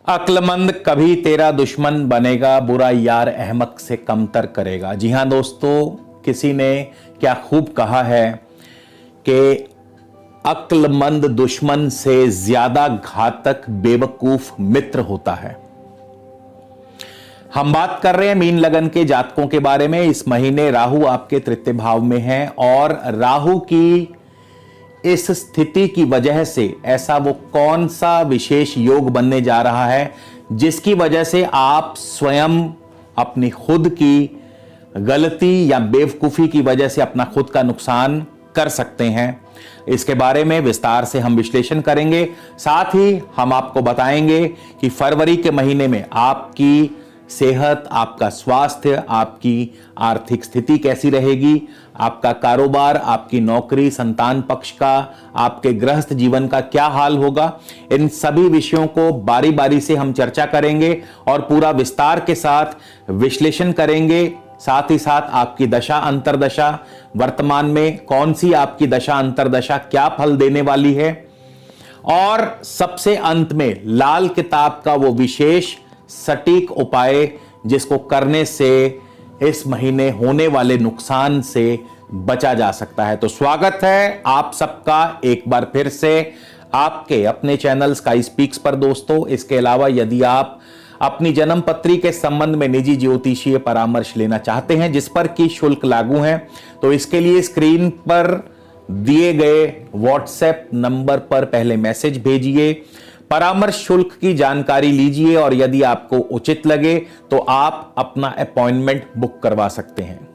अक्लमंद कभी तेरा दुश्मन बनेगा, बुरा यार अहमक से कमतर करेगा। जी हाँ दोस्तों, किसी ने क्या खूब कहा है कि अक्लमंद दुश्मन से ज्यादा घातक बेवकूफ मित्र होता है। हम बात कर रहे हैं मीन लगन के जातकों के बारे में। इस महीने राहु आपके तृतीय भाव में है और राहु की इस स्थिति की वजह से ऐसा वो कौन सा विशेष योग बनने जा रहा है जिसकी वजह से आप स्वयं अपनी खुद की गलती या बेवकूफी की वजह से अपना खुद का नुकसान कर सकते हैं। इसके बारे में विस्तार से हम विश्लेषण करेंगे। साथ ही हम आपको बताएंगे कि फरवरी के महीने में आपकी सेहत, आपका स्वास्थ्य, आपकी आर्थिक स्थिति कैसी रहेगी, आपका कारोबार, आपकी नौकरी, संतान पक्ष का, आपके गृहस्थ जीवन का क्या हाल होगा। इन सभी विषयों को बारी बारी से हम चर्चा करेंगे और पूरा विस्तार के साथ विश्लेषण करेंगे। साथ ही साथ आपकी दशा अंतरदशा, वर्तमान में कौन सी आपकी दशा अंतरदशा क्या फल देने वाली है, और सबसे अंत में लाल किताब का वो विशेष सटीक उपाय जिसको करने से इस महीने होने वाले नुकसान से बचा जा सकता है। तो स्वागत है आप सबका एक बार फिर से आपके अपने चैनल स्काई स्पीक्स पर दोस्तों। इसके अलावा यदि आप अपनी जन्म पत्री के संबंध में निजी ज्योतिषीय परामर्श लेना चाहते हैं जिस पर की शुल्क लागू है, तो इसके लिए स्क्रीन पर दिए गए व्हाट्सएप नंबर पर पहले मैसेज भेजिए, परामर्श शुल्क की जानकारी लीजिए और यदि आपको उचित लगे तो आप अपना अपॉइंटमेंट बुक करवा सकते हैं।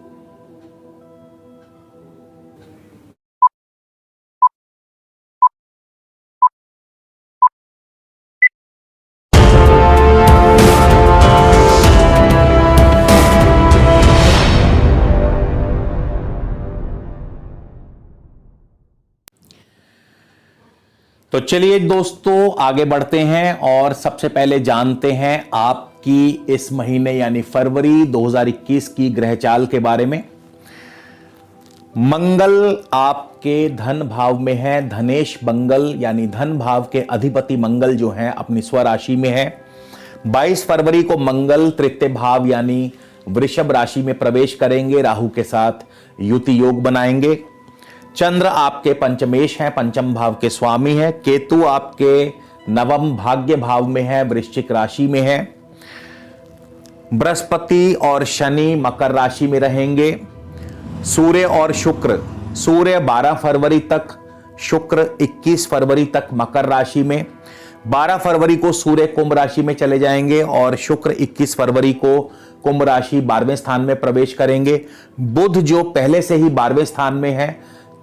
तो चलिए दोस्तों आगे बढ़ते हैं और सबसे पहले जानते हैं आपकी इस महीने यानी फरवरी 2021 की ग्रहचाल के बारे में। मंगल आपके धन भाव में है। धनेश मंगल यानी धन भाव के अधिपति मंगल जो हैं अपनी स्वराशि में है। 22 फरवरी को मंगल तृतीय भाव यानी वृषभ राशि में प्रवेश करेंगे, राहु के साथ युति योग बनाएंगे। चंद्र आपके पंचमेश हैं, पंचम भाव के स्वामी हैं। केतु आपके नवम भाग्य भाव में है, वृश्चिक राशि में है। बृहस्पति और शनि मकर राशि में रहेंगे। सूर्य और शुक्र, सूर्य 12 फरवरी तक, शुक्र 21 फरवरी तक मकर राशि में। 12 फरवरी को सूर्य कुंभ राशि में चले जाएंगे और शुक्र 21 फरवरी को कुंभ राशि 12वें स्थान में प्रवेश करेंगे। बुध जो पहले से ही 12वें स्थान में है,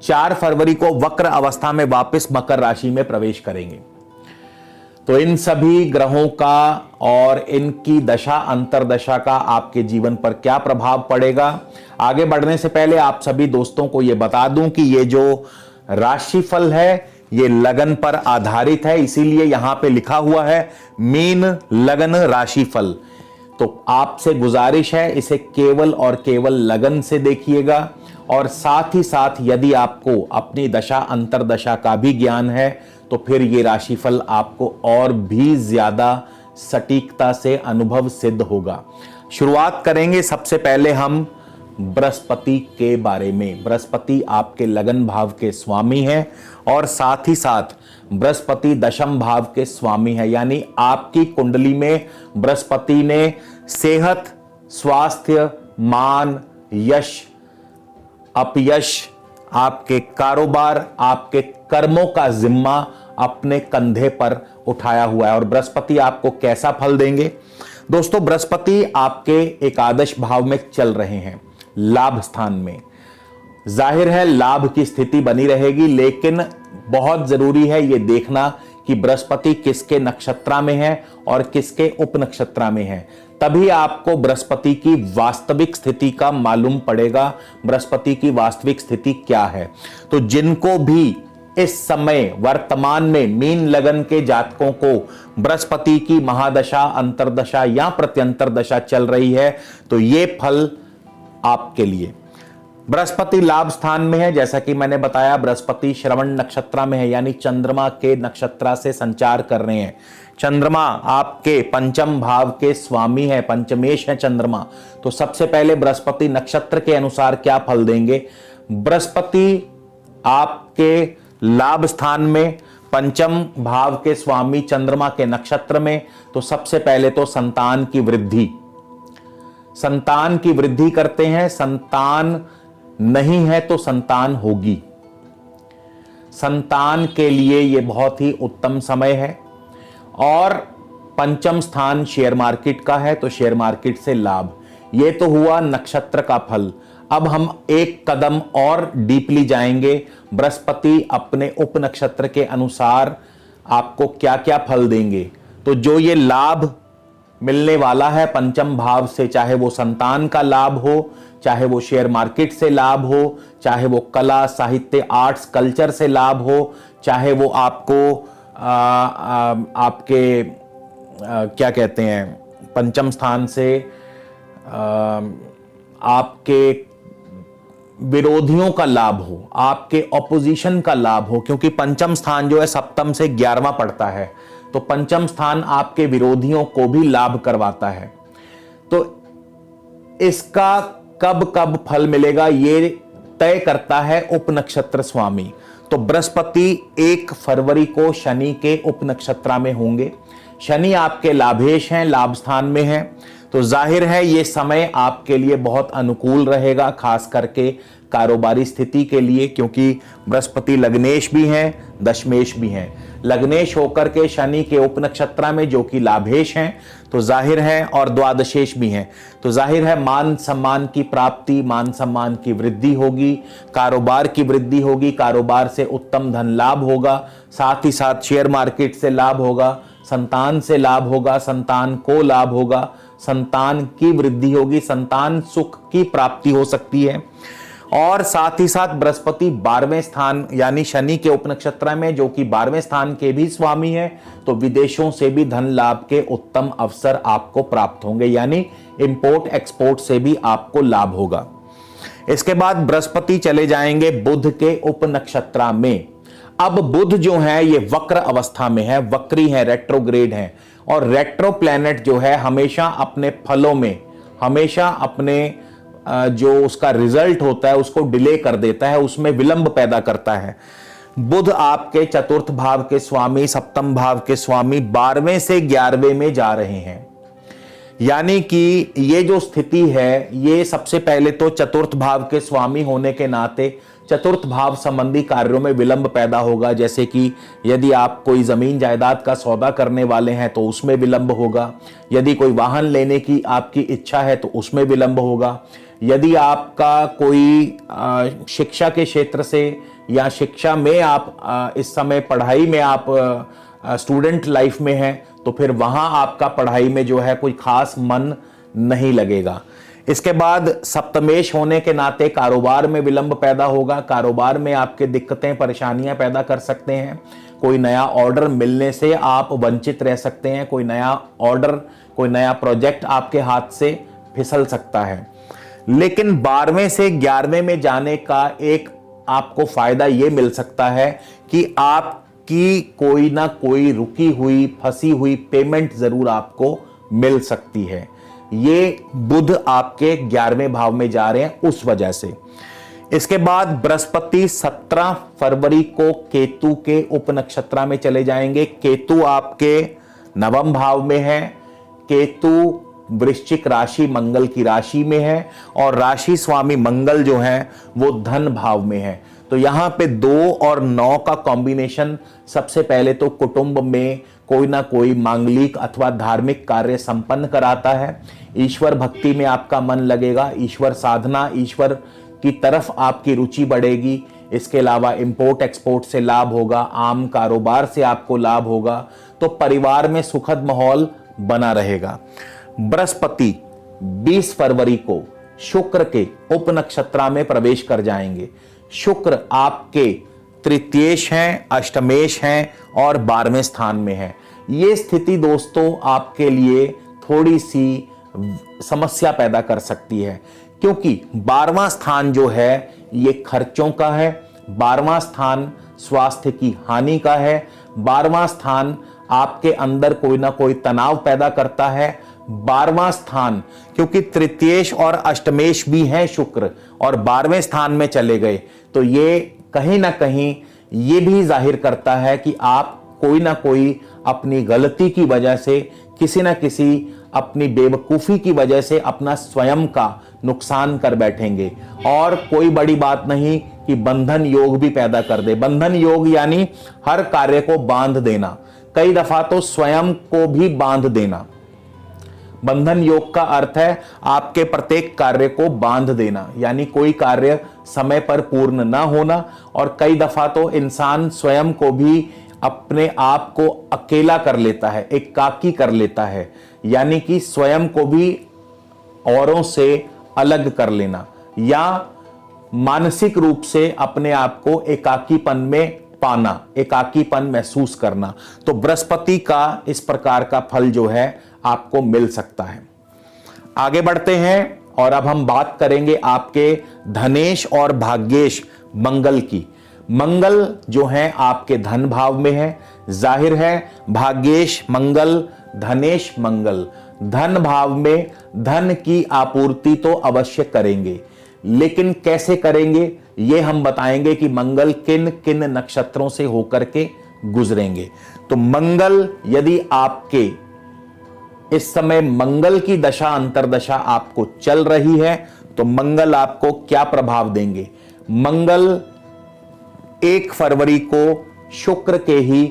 4 फरवरी को वक्र अवस्था में वापस मकर राशि में प्रवेश करेंगे। तो इन सभी ग्रहों का और इनकी दशा अंतरदशा का आपके जीवन पर क्या प्रभाव पड़ेगा, आगे बढ़ने से पहले आप सभी दोस्तों को यह बता दूं कि ये जो राशिफल है ये लगन पर आधारित है, इसीलिए यहां पे लिखा हुआ है मीन लगन राशिफल। तो आपसे गुजारिश है इसे केवल और केवल लगन से देखिएगा और साथ ही साथ यदि आपको अपनी दशा अंतरदशा का भी ज्ञान है तो फिर ये राशिफल आपको और भी ज्यादा सटीकता से अनुभव सिद्ध होगा। शुरुआत करेंगे सबसे पहले हम बृहस्पति के बारे में। बृहस्पति आपके लगन भाव के स्वामी हैं और साथ ही साथ बृहस्पति दशम भाव के स्वामी है, यानी आपकी कुंडली में बृहस्पति ने सेहत, स्वास्थ्य, मान, यश, अपयश, आपके कारोबार, आपके कर्मों का जिम्मा अपने कंधे पर उठाया हुआ है। और बृहस्पति आपको कैसा फल देंगे दोस्तों? बृहस्पति आपके एकादश भाव में चल रहे हैं, लाभ स्थान में। जाहिर है लाभ की स्थिति बनी रहेगी, लेकिन बहुत जरूरी है यह देखना कि बृहस्पति किसके नक्षत्र में है और किसके उप नक्षत्र में है, तभी आपको बृहस्पति की वास्तविक स्थिति का मालूम पड़ेगा। बृहस्पति की वास्तविक स्थिति क्या है? तो जिनको भी इस समय वर्तमान में मीन लगन के जातकों को बृहस्पति की महादशा, अंतरदशा या प्रत्यंतर दशा चल रही है, तो यह फल आपके लिए। बृहस्पति लाभ स्थान में है, जैसा कि मैंने बताया बृहस्पति श्रवण नक्षत्र में है, यानी चंद्रमा के नक्षत्र से संचार कर रहे हैं। चंद्रमा आपके पंचम भाव के स्वामी है, पंचमेश है चंद्रमा। तो सबसे पहले बृहस्पति नक्षत्र के अनुसार क्या फल देंगे? बृहस्पति आपके लाभ स्थान में, पंचम भाव के स्वामी चंद्रमा के नक्षत्र में, तो सबसे पहले तो संतान की वृद्धि, संतान की वृद्धि करते हैं। संतान नहीं है तो संतान होगी, संतान के लिए यह बहुत ही उत्तम समय है। और पंचम स्थान शेयर मार्केट का है, तो शेयर मार्केट से लाभ। यह तो हुआ नक्षत्र का फल। अब हम एक कदम और डीपली जाएंगे, बृहस्पति अपने उप नक्षत्र के अनुसार आपको क्या क्या फल देंगे। तो जो ये लाभ मिलने वाला है पंचम भाव से, चाहे वो संतान का लाभ हो, चाहे वो शेयर मार्केट से लाभ हो, चाहे वो कला साहित्य आर्ट्स कल्चर से लाभ हो, चाहे वो आपको आपके क्या कहते हैं पंचम स्थान से आपके विरोधियों का लाभ हो, आपके ऑपोजिशन का लाभ हो, क्योंकि पंचम स्थान जो है सप्तम से 11वां पड़ता है, तो पंचम स्थान आपके विरोधियों को भी लाभ करवाता है। तो इसका कब कब फल मिलेगा ये तय करता है उप नक्षत्र स्वामी। तो बृहस्पति 1 फरवरी को शनि के उप नक्षत्र में होंगे। शनि आपके लाभेश हैं, लाभ स्थान में हैं, तो जाहिर है ये समय आपके लिए बहुत अनुकूल रहेगा, खास करके कारोबारी स्थिति के लिए, क्योंकि बृहस्पति लग्नेश भी हैं, दशमेश भी हैं। लग्नेश होकर के शनि के उप नक्षत्र में जो कि लाभेश हैं, तो जाहिर है, और द्वादशेश भी हैं, तो जाहिर है मान सम्मान की प्राप्ति, मान सम्मान की वृद्धि होगी, कारोबार की वृद्धि होगी, कारोबार से उत्तम धन लाभ होगा, साथ ही साथ शेयर मार्केट से लाभ होगा, संतान से लाभ होगा, संतान को लाभ होगा, संतान की वृद्धि होगी, संतान सुख की प्राप्ति हो सकती है। और साथ ही साथ बृहस्पति 12वें स्थान यानी शनि के उप नक्षत्र में, जो कि 12वें स्थान के भी स्वामी है, तो विदेशों से भी धन लाभ के उत्तम अवसर आपको प्राप्त होंगे, यानी इंपोर्ट एक्सपोर्ट से भी आपको लाभ होगा। इसके बाद बृहस्पति चले जाएंगे बुध के उप नक्षत्र में। अब बुध जो है ये वक्र अवस्था में है, वक्री है, रेट्रोग्रेड है, और रेट्रो प्लैनेट जो है हमेशा अपने फलों में, हमेशा अपने जो उसका रिजल्ट होता है उसको डिले कर देता है, उसमें विलंब पैदा करता है। बुध आपके चतुर्थ भाव के स्वामी, सप्तम भाव के स्वामी 12वें से 11वें में जा रहे हैं, यानी कि ये जो स्थिति है ये सबसे पहले तो चतुर्थ भाव के स्वामी होने के नाते चतुर्थ भाव संबंधी कार्यों में विलंब पैदा होगा। जैसे कि यदि आप कोई जमीन जायदाद का सौदा करने वाले हैं तो उसमें विलंब होगा, यदि कोई वाहन लेने की आपकी इच्छा है तो उसमें विलंब होगा, यदि आपका कोई शिक्षा के क्षेत्र से या शिक्षा में आप इस समय पढ़ाई में आप स्टूडेंट लाइफ में हैं तो फिर वहां आपका पढ़ाई में जो है कोई खास मन नहीं लगेगा। इसके बाद सप्तमेश होने के नाते कारोबार में विलंब पैदा होगा, कारोबार में आपके दिक्कतें परेशानियां पैदा कर सकते हैं, कोई नया ऑर्डर मिलने से आप वंचित रह सकते हैं, कोई नया ऑर्डर, कोई नया प्रोजेक्ट आपके हाथ से फिसल सकता है। लेकिन 12वें से 11वें में जाने का एक आपको फायदा यह मिल सकता है कि आपकी कोई ना कोई रुकी हुई फंसी हुई पेमेंट जरूर आपको मिल सकती है। ये बुध आपके 11वें भाव में जा रहे हैं उस वजह से। इसके बाद बृहस्पति 17 फरवरी को केतु के उप नक्षत्र में चले जाएंगे। केतु आपके 9वें भाव में है, केतु वृश्चिक राशि मंगल की राशि में है, और राशि स्वामी मंगल जो है वो धन भाव में है। तो यहां पे 2 और 9 का कॉम्बिनेशन सबसे पहले तो कुटुंब में कोई ना कोई मांगलिक अथवा धार्मिक कार्य संपन्न कराता है। ईश्वर भक्ति में आपका मन लगेगा, ईश्वर साधना, ईश्वर की तरफ आपकी रुचि बढ़ेगी। इसके अलावा इंपोर्ट एक्सपोर्ट से लाभ होगा, आम कारोबार से आपको लाभ होगा, तो परिवार में सुखद माहौल बना रहेगा। बृहस्पति 20 फरवरी को शुक्र के उप नक्षत्र में प्रवेश कर जाएंगे। शुक्र आपके तृतीयेश हैं, अष्टमेश हैं और 12वें स्थान में है। ये स्थिति दोस्तों आपके लिए थोड़ी सी समस्या पैदा कर सकती है, क्योंकि 12वां स्थान जो है ये खर्चों का है, 12वां स्थान स्वास्थ्य की हानि का है, 12वां स्थान आपके अंदर कोई ना कोई तनाव पैदा करता है। 12वां स्थान, क्योंकि तृतीयेश और अष्टमेश भी हैं शुक्र और 12वें स्थान में चले गए, तो ये कहीं ना कहीं ये भी जाहिर करता है कि आप कोई ना कोई अपनी गलती की वजह से, किसी ना किसी अपनी बेवकूफ़ी की वजह से अपना स्वयं का नुकसान कर बैठेंगे। और कोई बड़ी बात नहीं कि बंधन योग भी पैदा कर दे। बंधन योग यानी हर कार्य को बांध देना, कई दफा तो स्वयं को भी बांध देना। बंधन योग का अर्थ है आपके प्रत्येक कार्य को बांध देना, यानी कोई कार्य समय पर पूर्ण ना होना। और कई दफा तो इंसान स्वयं को भी अपने आप को अकेला कर लेता है, एकाकी कर लेता है, यानी कि स्वयं को भी औरों से अलग कर लेना या मानसिक रूप से अपने आप को एकाकीपन में पाना, एकाकीपन महसूस करना। तो बृहस्पति का इस प्रकार का फल जो है आपको मिल सकता है। आगे बढ़ते हैं और अब हम बात करेंगे आपके धनेश और भाग्येश मंगल की। मंगल जो है आपके धन भाव में है, जाहिर है भाग्येश मंगल, धनेश मंगल धन भाव में धन की आपूर्ति तो अवश्य करेंगे, लेकिन कैसे करेंगे ये हम बताएंगे कि मंगल किन किन नक्षत्रों से होकर के गुजरेंगे। तो मंगल यदि आपके इस समय मंगल की दशा अंतरदशा आपको चल रही है तो मंगल आपको क्या प्रभाव देंगे। मंगल 1 फरवरी को शुक्र के ही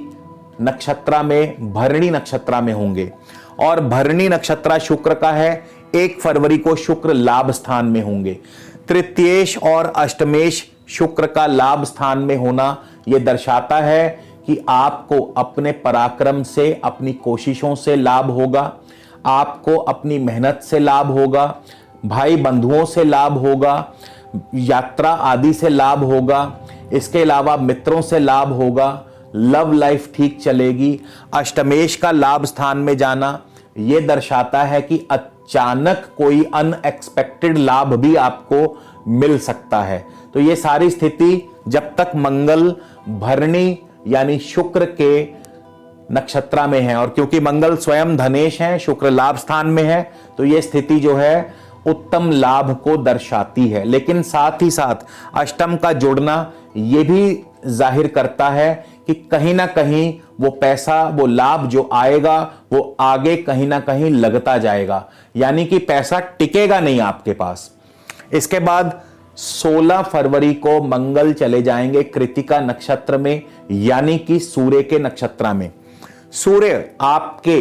नक्षत्रा में, भरणी नक्षत्रा में होंगे और भरणी नक्षत्रा शुक्र का है। 1 फरवरी को शुक्र लाभ स्थान में होंगे। तृतीयेश और अष्टमेश शुक्र का लाभ स्थान में होना यह दर्शाता है कि आपको अपने पराक्रम से, अपनी कोशिशों से लाभ होगा, आपको अपनी मेहनत से लाभ होगा, भाई बंधुओं से लाभ होगा, यात्रा आदि से लाभ होगा, इसके अलावा मित्रों से लाभ होगा, लव लाइफ ठीक चलेगी। अष्टमेश का लाभ स्थान में जाना यह दर्शाता है कि अचानक कोई अनएक्सपेक्टेड लाभ भी आपको मिल सकता है। तो ये सारी स्थिति जब तक मंगल भरणी यानी शुक्र के नक्षत्रा में है, और क्योंकि मंगल स्वयं धनेश है, शुक्र लाभ स्थान में है, तो यह स्थिति जो है उत्तम लाभ को दर्शाती है। लेकिन साथ ही साथ अष्टम का जुड़ना यह भी जाहिर करता है कि कहीं ना कहीं वो पैसा, वो लाभ जो आएगा वो आगे कहीं ना कहीं लगता जाएगा, यानी कि पैसा टिकेगा नहीं आपके पास। इसके बाद 16 फरवरी को मंगल चले जाएंगे कृतिका नक्षत्र में, यानी कि सूर्य के नक्षत्र में। सूर्य आपके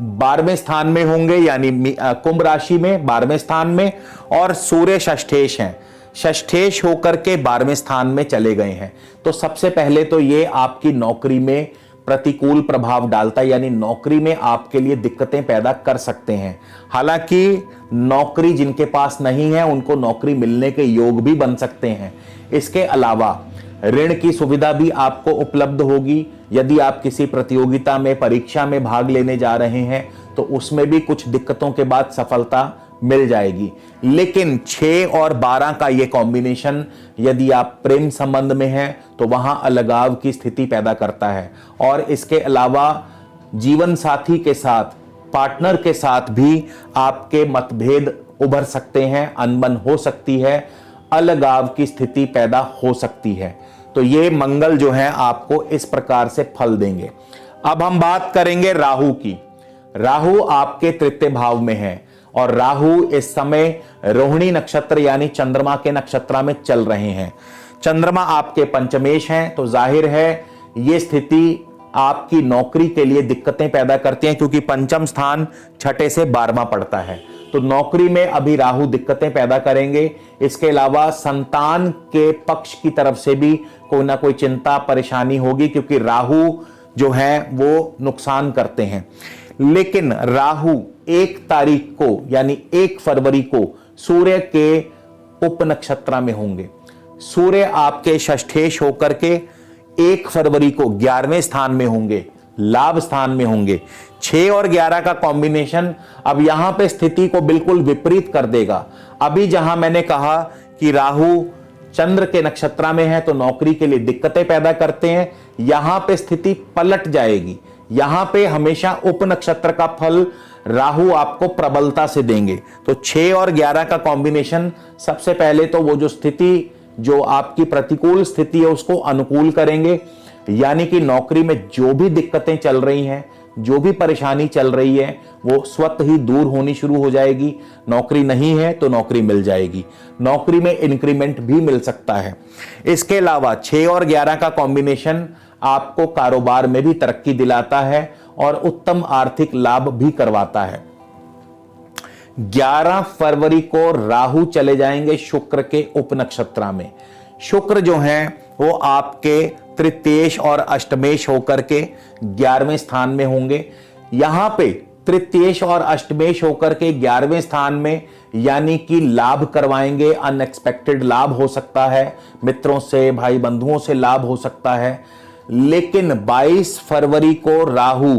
12वें स्थान में होंगे, यानी कुंभ राशि में 12वें स्थान में, और सूर्य षष्ठेश हैं, षष्ठेश होकर के 12वें स्थान में चले गए हैं। तो सबसे पहले तो ये आपकी नौकरी में प्रतिकूल प्रभाव डालता है, यानी नौकरी में आपके लिए दिक्कतें पैदा कर सकते हैं। हालांकि नौकरी जिनके पास नहीं है उनको नौकरी मिलने के योग भी बन सकते हैं। इसके अलावा ऋण की सुविधा भी आपको उपलब्ध होगी। यदि आप किसी प्रतियोगिता में, परीक्षा में भाग लेने जा रहे हैं तो उसमें भी कुछ दिक्कतों के बाद सफलता मिल जाएगी। लेकिन 6 और 12 का यह कॉम्बिनेशन यदि आप प्रेम संबंध में हैं तो वहां अलगाव की स्थिति पैदा करता है। और इसके अलावा जीवन साथी के साथ, पार्टनर के साथ भी आपके मतभेद उभर सकते हैं, अनबन हो सकती है, अलगाव की स्थिति पैदा हो सकती है। तो ये मंगल जो है आपको इस प्रकार से फल देंगे। अब हम बात करेंगे राहु की। राहु आपके तृतीय भाव में है और राहु इस समय रोहिणी नक्षत्र यानी चंद्रमा के नक्षत्र में चल रहे हैं। चंद्रमा आपके पंचमेश हैं, तो जाहिर है यह स्थिति आपकी नौकरी के लिए दिक्कतें पैदा करती हैं, क्योंकि पंचम स्थान 6 से 12वां पड़ता है। तो नौकरी में अभी राहु दिक्कतें पैदा करेंगे। इसके अलावा संतान के पक्ष की तरफ से भी कोई ना कोई चिंता परेशानी होगी, क्योंकि राहु जो है वो नुकसान करते हैं। लेकिन राहु 1 तारीख को यानी 1 फरवरी को सूर्य के उप नक्षत्र में होंगे। सूर्य आपके षष्ठेश होकर के 1 फरवरी को 11वें स्थान में होंगे, लाभ स्थान में होंगे। 6 और 11 का कॉम्बिनेशन अब यहां पे स्थिति को बिल्कुल विपरीत कर देगा। अभी जहां मैंने कहा कि राहु चंद्र के नक्षत्र में है तो नौकरी के लिए दिक्कतें पैदा करते हैं, यहां पे स्थिति पलट जाएगी। यहां पे हमेशा उप नक्षत्र का फल राहु आपको प्रबलता से देंगे। तो 6 और 11 का कॉम्बिनेशन सबसे पहले तो वो जो स्थिति, जो आपकी प्रतिकूल स्थिति है उसको अनुकूल करेंगे, यानी कि नौकरी में जो भी दिक्कतें चल रही हैं, जो भी परेशानी चल रही है, वो स्वतः ही दूर होनी शुरू हो जाएगी। नौकरी नहीं है तो नौकरी मिल जाएगी, नौकरी में इंक्रीमेंट भी मिल सकता है। इसके अलावा 6 और 11 का कॉम्बिनेशन आपको कारोबार में भी तरक्की दिलाता है और उत्तम आर्थिक लाभ भी करवाता है। 11 फरवरी को राहु चले जाएंगे शुक्र के उप नक्षत्र में। शुक्र जो हैं वो आपके तृतीयेश और अष्टमेश होकर के 11वें स्थान में होंगे। यहां पे तृतीयेश और अष्टमेश होकर के 11वें स्थान में, यानी कि लाभ करवाएंगे, अनएक्सपेक्टेड लाभ हो सकता है, मित्रों से, भाई बंधुओं से लाभ हो सकता है। लेकिन 22 फरवरी को राहु,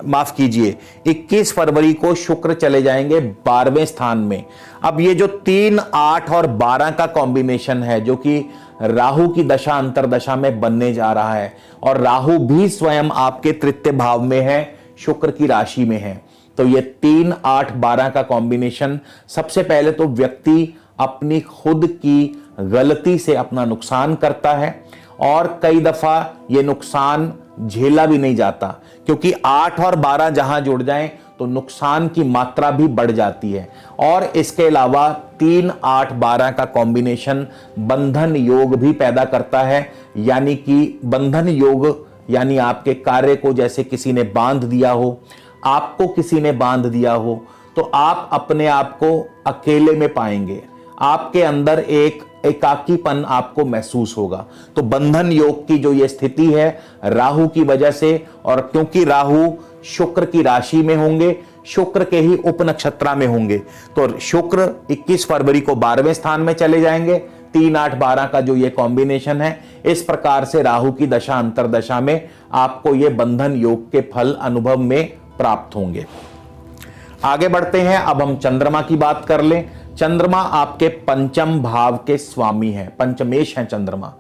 माफ कीजिए, 21 फरवरी को शुक्र चले जाएंगे 12वें स्थान में। अब ये जो 3, 8 और 12 का कॉम्बिनेशन है, जो कि राहु की दशा अंतरदशा में बनने जा रहा है, और राहु भी स्वयं आपके तृतीय भाव में है, शुक्र की राशि में है, तो ये 3, 8, 12 का कॉम्बिनेशन सबसे पहले तो व्यक्ति अपनी खुद की गलती से अपना नुकसान करता है, और कई दफा ये नुकसान झेला भी नहीं जाता, क्योंकि 8 और 12 जहां जुड़ जाएं तो नुकसान की मात्रा भी बढ़ जाती है। और इसके अलावा 3, 8, 12 का कॉम्बिनेशन बंधन योग भी पैदा करता है, यानी कि बंधन योग यानी आपके कार्य को जैसे किसी ने बांध दिया हो, आपको किसी ने बांध दिया हो, तो आप अपने आप को अकेले में पाएंगे, आपके अंदर एक एकाकीपन आपको महसूस होगा। तो बंधन योग की जो ये स्थिति है राहु की वजह से, और क्योंकि राहु शुक्र की राशि में होंगे, शुक्र के ही उप नक्षत्र में होंगे, तो शुक्र 21 फरवरी को 12वें स्थान में चले जाएंगे। 3, 8, 12 का जो ये कॉम्बिनेशन है, इस प्रकार से राहु की दशा अंतरदशा में आपको ये बंधन योग के फल अनुभव में प्राप्त होंगे। आगे बढ़ते हैं, अब हम चंद्रमा की बात कर लें। चंद्रमा आपके पंचम भाव के स्वामी हैं, पंचमेश हैं चंद्रमा।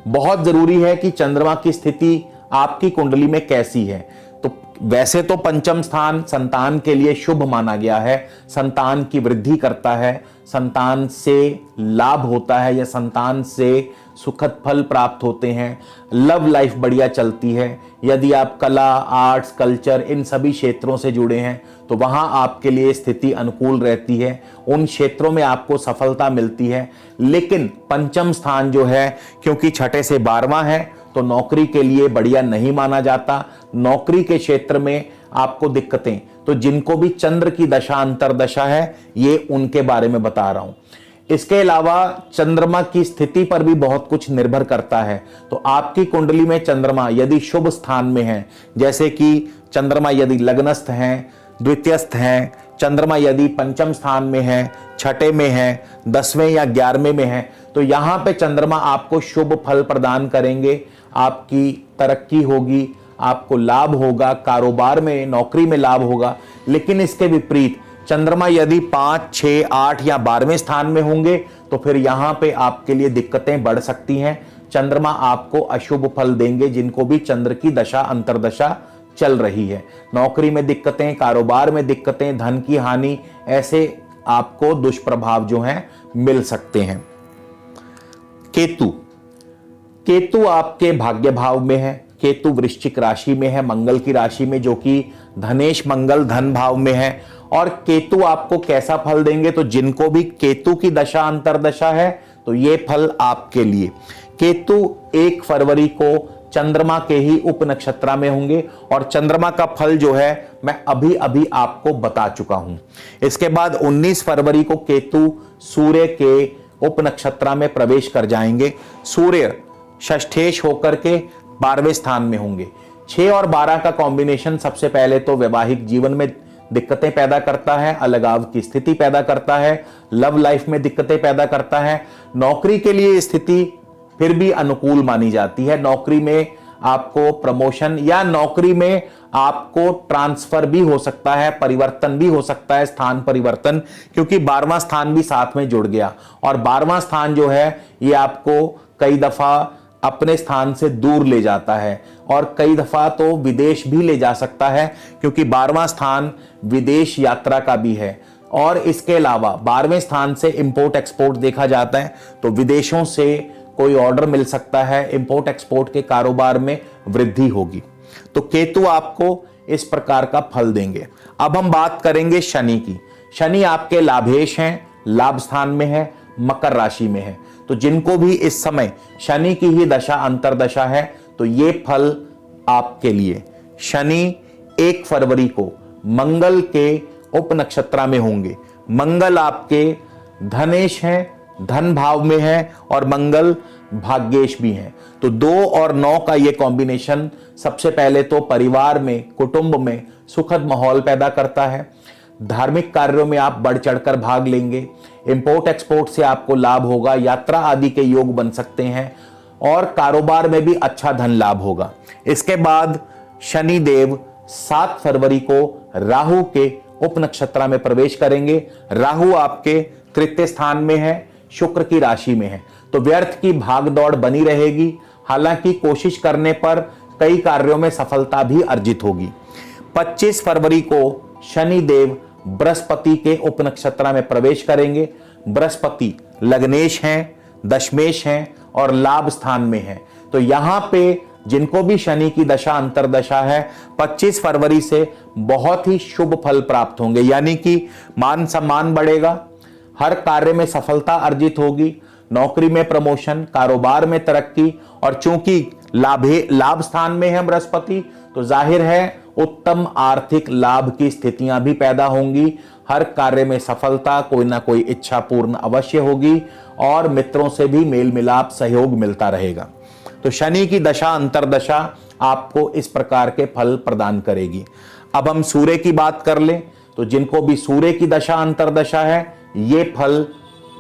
बहुत जरूरी है कि चंद्रमा की स्थिति आपकी कुंडली में कैसी है। तो वैसे तो पंचम स्थान संतान के लिए शुभ माना गया है, संतान की वृद्धि करता है, संतान से लाभ होता है या संतान से सुखद फल प्राप्त होते हैं, लव लाइफ बढ़िया चलती है। यदि आप कला, आर्ट्स, कल्चर इन सभी क्षेत्रों से जुड़े हैं तो वहां आपके लिए स्थिति अनुकूल रहती है, उन क्षेत्रों में आपको सफलता मिलती है। लेकिन पंचम स्थान जो है, क्योंकि 6 से 12वां है, तो नौकरी के लिए बढ़िया नहीं माना जाता। नौकरी के क्षेत्र में आपको दिक्कतें, तो जिनको भी चंद्र की दशा अंतरदशा है, ये उनके बारे में बता रहा हूं। इसके अलावा चंद्रमा की स्थिति पर भी बहुत कुछ निर्भर करता है। तो आपकी कुंडली में चंद्रमा यदि शुभ स्थान में है, जैसे कि चंद्रमा यदि लग्नस्थ हैं, द्वितीयस्थ हैं, चंद्रमा यदि पंचम स्थान में है, 6 में है, 10वें या 11वें में है, तो यहां पे चंद्रमा आपको शुभ फल प्रदान करेंगे, आपकी तरक्की होगी, आपको लाभ होगा, कारोबार में, नौकरी में लाभ होगा। लेकिन इसके विपरीत चंद्रमा यदि 5, 6, 8 या 12वें स्थान में होंगे तो फिर यहां पे आपके लिए दिक्कतें बढ़ सकती हैं। चंद्रमा आपको अशुभ फल देंगे जिनको भी चंद्र की दशा अंतरदशा चल रही है। नौकरी में दिक्कतें, कारोबार में दिक्कतें, धन की हानि, ऐसे आपको दुष्प्रभाव जो हैं मिल सकते हैं। केतु, केतु आपके भाग्य भाव में है, केतु वृश्चिक राशि में है, मंगल की राशि में, जो कि धनेश मंगल धन भाव में है। और केतु आपको कैसा फल देंगे, तो जिनको भी केतु की दशा अंतरदशा है तो ये फल आपके लिए। केतु 1 फरवरी को चंद्रमा के ही उप नक्षत्र में होंगे, और चंद्रमा का फल जो है मैं अभी अभी आपको बता चुका हूं। इसके बाद 19 फरवरी को केतु सूर्य के उप नक्षत्र में प्रवेश कर जाएंगे। सूर्य षष्ठेश होकर के 12वें स्थान में होंगे। 6 और 12 का कॉम्बिनेशन सबसे पहले तो वैवाहिक जीवन में दिक्कतें पैदा करता है, अलगाव की स्थिति पैदा करता है, लव लाइफ में दिक्कतें पैदा करता है। नौकरी के लिए स्थिति फिर भी अनुकूल मानी जाती है, नौकरी में आपको प्रमोशन या नौकरी में आपको ट्रांसफर भी हो सकता है, परिवर्तन भी हो सकता है, स्थान परिवर्तन, क्योंकि 12वां स्थान भी साथ में जुड़ गया। और 12वां स्थान जो है ये आपको कई दफा अपने स्थान से दूर ले जाता है और कई दफा तो विदेश भी ले जा सकता है, क्योंकि 12वां स्थान विदेश यात्रा का भी है। और इसके अलावा 12वें स्थान से इंपोर्ट एक्सपोर्ट देखा जाता है, तो विदेशों से कोई ऑर्डर मिल सकता है, इंपोर्ट एक्सपोर्ट के कारोबार में वृद्धि होगी। तो केतु आपको इस प्रकार का फल देंगे। अब हम बात करेंगे शनि की। शनि आपके लाभेश हैं, लाभ स्थान में है, मकर राशि में है। तो जिनको भी इस समय शनि की ही दशा अंतरदशा है, तो ये फल आपके लिए। शनि 1 फरवरी को मंगल के उप नक्षत्र में होंगे। मंगल आपके धनेश हैं, धन भाव में है, और मंगल भाग्येश भी हैं। तो 2 और 9 का ये कॉम्बिनेशन सबसे पहले तो परिवार में, कुटुंब में सुखद माहौल पैदा करता है। धार्मिक कार्यों में आप बढ़ चढ़कर भाग लेंगे। इंपोर्ट एक्सपोर्ट से आपको लाभ होगा, यात्रा आदि के योग बन सकते हैं, और कारोबार में भी अच्छा धन लाभ होगा। इसके बाद शनि देव 7 फरवरी को राहु के उप नक्षत्र में प्रवेश करेंगे। राहु आपके तृतीय स्थान में है, शुक्र की राशि में है। तो व्यर्थ की भाग दौड़ बनी रहेगी, हालांकि कोशिश करने पर कई कार्यों में सफलता भी अर्जित होगी। 25 फरवरी को शनि देव बृहस्पति के उप नक्षत्र में प्रवेश करेंगे। बृहस्पति लग्नेश हैं, दशमेश हैं और लाभ स्थान में हैं। तो यहां पे जिनको भी शनि की दशा अंतरदशा है, 25 फरवरी से बहुत ही शुभ फल प्राप्त होंगे, यानी कि मान सम्मान बढ़ेगा, हर कार्य में सफलता अर्जित होगी, नौकरी में प्रमोशन, कारोबार में तरक्की, और चूंकि लाभ स्थान में है बृहस्पति, तो जाहिर है उत्तम आर्थिक लाभ की स्थितियां भी पैदा होंगी। हर कार्य में सफलता, कोई ना कोई इच्छा पूर्ण अवश्य होगी, और मित्रों से भी मेल मिलाप सहयोग मिलता रहेगा। तो शनि की दशा अंतरदशा आपको इस प्रकार के फल प्रदान करेगी। अब हम सूर्य की बात कर लें, तो जिनको भी सूर्य की दशा अंतरदशा है, ये फल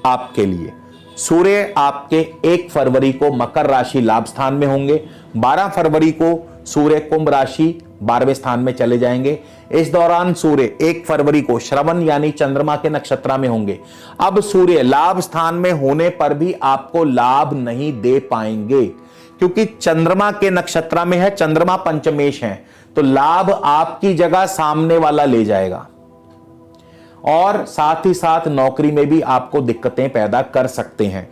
आपके लिए। सूर्य आपके 1 फरवरी को मकर राशि लाभ स्थान में होंगे। 12 फरवरी को सूर्य कुंभ राशि 12वें स्थान में चले जाएंगे। इस दौरान सूर्य 1 फरवरी को श्रवण यानी चंद्रमा के नक्षत्र में होंगे। अब सूर्य लाभ स्थान में होने पर भी आपको लाभ नहीं दे पाएंगे, क्योंकि चंद्रमा के नक्षत्र में है, चंद्रमा पंचमेश है, तो लाभ आपकी जगह सामने वाला ले जाएगा, और साथ ही साथ नौकरी में भी आपको दिक्कतें पैदा कर सकते हैं।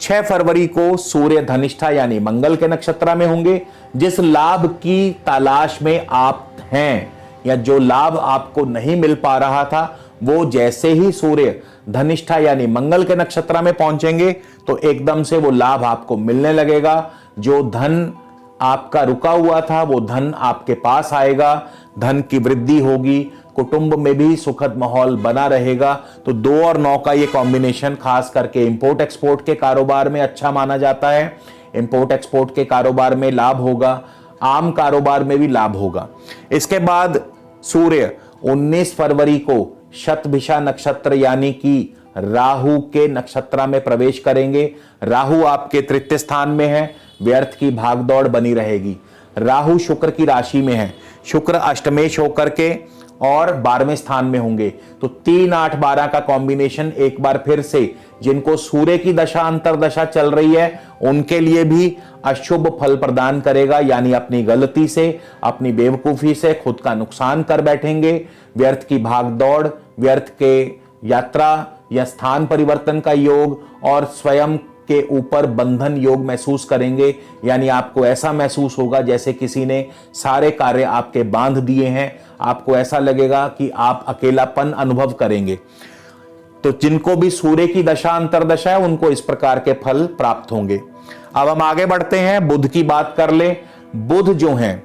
6 फरवरी को सूर्य धनिष्ठा यानी मंगल के नक्षत्र में होंगे। जिस लाभ की तलाश में आप हैं, या जो लाभ आपको नहीं मिल पा रहा था, वो जैसे ही सूर्य धनिष्ठा यानी मंगल के नक्षत्र में पहुंचेंगे, तो एकदम से वो लाभ आपको मिलने लगेगा। जो धन आपका रुका हुआ था, वो धन आपके पास आएगा, धन की वृद्धि होगी, कुटुंब में भी सुखद माहौल बना रहेगा। तो 2 और 9 का ये कॉम्बिनेशन खास करके इंपोर्ट एक्सपोर्ट के कारोबार में अच्छा माना जाता है। इंपोर्ट एक्सपोर्ट के कारोबार में लाभ होगा, आम कारोबार में भी लाभ होगा। इसके बाद सूर्य 19 फरवरी को शतभिषा नक्षत्र यानी कि राहु के नक्षत्र में प्रवेश करेंगे। राहु आपके तृतीय स्थान में है, व्यर्थ की भागदौड़ बनी रहेगी। राहु शुक्र की राशि में है, शुक्र अष्टमेश होकर के और 12वें स्थान में होंगे। तो 3, 8, 12 का कॉम्बिनेशन एक बार फिर से जिनको सूर्य की दशा अंतरदशा चल रही है, उनके लिए भी अशुभ फल प्रदान करेगा, यानी अपनी गलती से, अपनी बेवकूफी से खुद का नुकसान कर बैठेंगे। व्यर्थ की भागदौड़, व्यर्थ के यात्रा या स्थान परिवर्तन का योग, और स्वयं के ऊपर बंधन योग महसूस करेंगे, यानी आपको ऐसा महसूस होगा जैसे किसी ने सारे कार्य आपके बांध दिए हैं। आपको ऐसा लगेगा कि आप अकेलापन अनुभव करेंगे। तो जिनको भी सूर्य की दशा अंतरदशा है, उनको इस प्रकार के फल प्राप्त होंगे। अब हम आगे बढ़ते हैं, बुध की बात कर ले। बुध जो हैं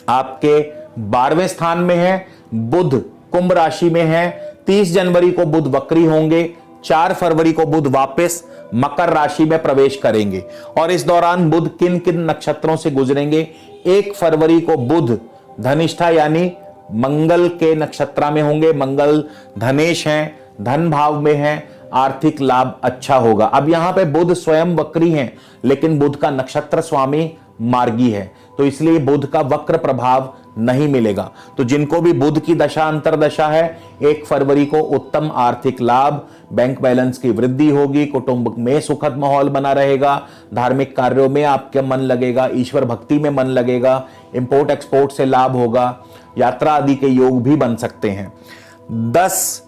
आपके 12वें स्थान में है, बुध कुंभ राशि में है। 30 जनवरी को बुध वक्री होंगे। 4 फरवरी को बुध वापस मकर राशि में प्रवेश करेंगे, और इस दौरान बुध किन किन नक्षत्रों से गुजरेंगे। 1 फरवरी को बुध धनिष्ठा यानी मंगल के नक्षत्र में होंगे। मंगल धनेश हैं, धन भाव में हैं, आर्थिक लाभ अच्छा होगा। अब यहां पे बुध स्वयं वक्री हैं, लेकिन बुध का नक्षत्र स्वामी मार्गी है, तो इसलिए बुध का वक्र प्रभाव नहीं मिलेगा। तो जिनको भी बुध की दशा अंतरदशा है, 1 फरवरी को उत्तम आर्थिक लाभ, बैंक बैलेंस की वृद्धि होगी, कुटुंब में सुखद माहौल बना रहेगा, धार्मिक कार्यों में आपका मन लगेगा, ईश्वर भक्ति में मन लगेगा, इंपोर्ट एक्सपोर्ट से लाभ होगा, यात्रा आदि के योग भी बन सकते हैं। 10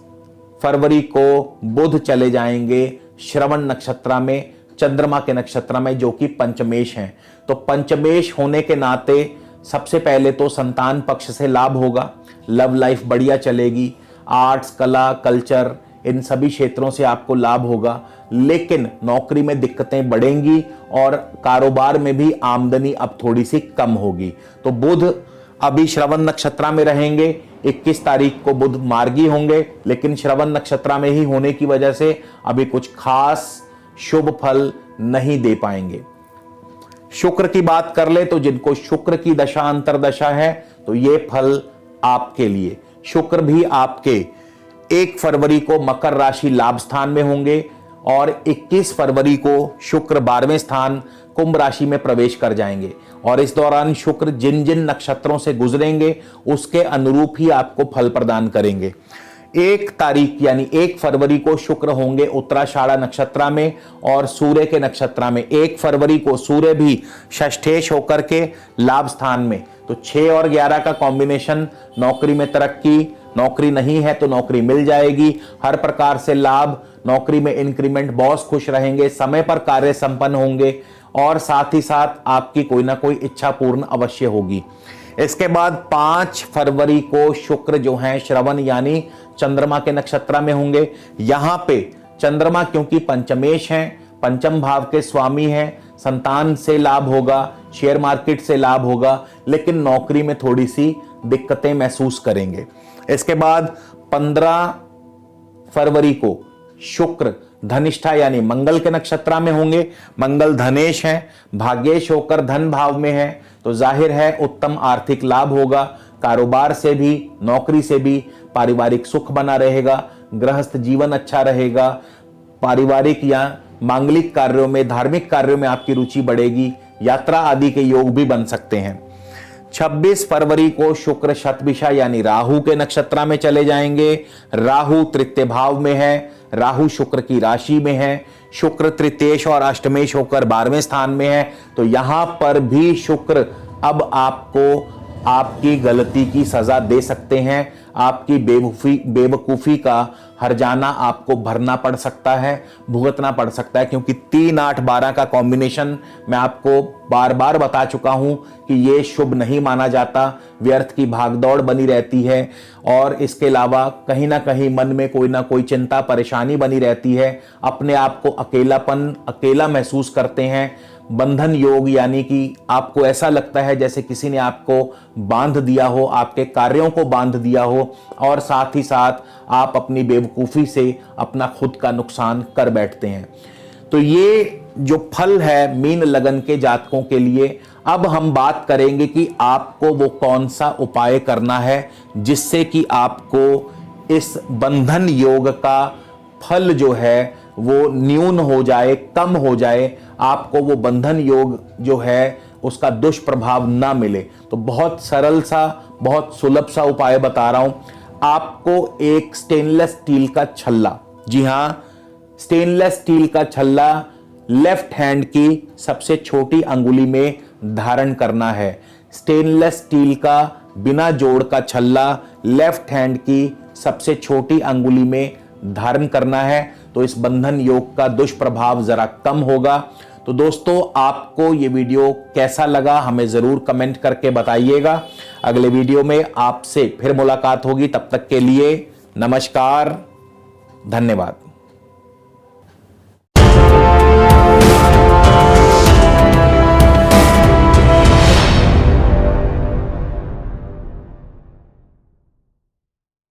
फरवरी को बुध चले जाएंगे श्रवण नक्षत्र में, चंद्रमा के नक्षत्र में, जो कि पंचमेश हैं। तो पंचमेश होने के नाते सबसे पहले तो संतान पक्ष से लाभ होगा, लव लाइफ बढ़िया चलेगी, आर्ट्स, कला, कल्चर, इन सभी क्षेत्रों से आपको लाभ होगा। लेकिन नौकरी में दिक्कतें बढ़ेंगी और कारोबार में भी आमदनी अब थोड़ी सी कम होगी। तो बुध अभी श्रवण नक्षत्र में रहेंगे, 21 तारीख को बुध मार्गी होंगे, लेकिन श्रवण नक्षत्र में ही होने की वजह से अभी कुछ खास शुभ फल नहीं दे पाएंगे। शुक्र की बात कर ले तो जिनको शुक्र की दशा अंतरदशा है तो ये फल आपके लिए। शुक्र भी आपके 1 फरवरी को मकर राशि लाभ स्थान में होंगे और 21 फरवरी को शुक्र 12वें स्थान कुंभ राशि में प्रवेश कर जाएंगे और इस दौरान शुक्र जिन जिन नक्षत्रों से गुजरेंगे उसके अनुरूप ही आपको फल प्रदान करेंगे। 1 तारीख यानी 1 फरवरी को शुक्र होंगे उत्तराषाढ़ा नक्षत्र में और सूर्य के नक्षत्र में। 1 फरवरी को सूर्य भी षष्ठेश होकर के लाभ स्थान में। तो 6 और 11 का कॉम्बिनेशन, नौकरी में तरक्की, नौकरी नहीं है तो नौकरी मिल जाएगी, हर प्रकार से लाभ, नौकरी में इंक्रीमेंट, बॉस खुश रहेंगे, समय पर कार्य संपन्न होंगे और साथ ही साथ आपकी कोई ना कोई इच्छा पूर्ण अवश्य होगी। इसके बाद 5 फरवरी को शुक्र जो हैं श्रवण यानी चंद्रमा के नक्षत्र में होंगे। यहां पे चंद्रमा क्योंकि पंचमेश हैं, पंचम भाव के स्वामी हैं, संतान से लाभ होगा, शेयर मार्केट से लाभ होगा, लेकिन नौकरी में थोड़ी सी दिक्कतें महसूस करेंगे। इसके बाद 15 फरवरी को शुक्र धनिष्ठा यानी मंगल के नक्षत्र में होंगे। मंगल धनेश हैं, भाग्येश होकर धन भाव में है, तो जाहिर है उत्तम आर्थिक लाभ होगा, कारोबार से भी, नौकरी से भी, पारिवारिक सुख बना रहेगा, गृहस्थ जीवन अच्छा रहेगा, पारिवारिक या मांगलिक कार्यों में, धार्मिक कार्यों में आपकी रुचि बढ़ेगी, यात्रा आदि के योग भी बन सकते हैं। 26 फरवरी को शुक्र शतभिषा यानी राहु के नक्षत्र में चले जाएंगे। राहु तृतीय भाव में है, राहु शुक्र की राशि में है, शुक्र तृतीयेश और अष्टमेश होकर 12वें स्थान में है। तो यहां पर भी शुक्र अब आपको आपकी गलती की सजा दे सकते हैं, आपकी बेवकूफी का हर्जाना आपको भरना पड़ सकता है, भुगतना पड़ सकता है, क्योंकि 3, 8, 12 का कॉम्बिनेशन मैं आपको बार बार बता चुका हूं कि ये शुभ नहीं माना जाता, व्यर्थ की भागदौड़ बनी रहती है और इसके अलावा कहीं ना कहीं मन में कोई ना कोई चिंता परेशानी बनी रहती है, अपने आप को अकेला महसूस करते हैं। बंधन योग यानी कि आपको ऐसा लगता है जैसे किसी ने आपको बांध दिया हो, आपके कार्यों को बांध दिया हो और साथ ही साथ आप अपनी बेवकूफ़ी से अपना खुद का नुकसान कर बैठते हैं। तो ये जो फल है मीन लगन के जातकों के लिए। अब हम बात करेंगे कि आपको वो कौन सा उपाय करना है जिससे कि आपको इस बंधन योग का फल जो है वो न्यून हो जाए, कम हो जाए, आपको वो बंधन योग जो है उसका दुष्प्रभाव ना मिले। तो बहुत सरल सा, बहुत सुलभ सा उपाय बता रहा हूं। आपको एक स्टेनलेस स्टील का छल्ला, जी हां, स्टेनलेस स्टील का छल्ला लेफ्ट हैंड की सबसे छोटी अंगुली में धारण करना है। स्टेनलेस स्टील का बिना जोड़ का छल्ला लेफ्ट हैंड की सबसे छोटी अंगुली में धारण करना है, तो इस बंधन योग का दुष्प्रभाव जरा कम होगा। तो दोस्तों, आपको ये वीडियो कैसा लगा हमें जरूर कमेंट करके बताइएगा। अगले वीडियो में आपसे फिर मुलाकात होगी, तब तक के लिए नमस्कार, धन्यवाद।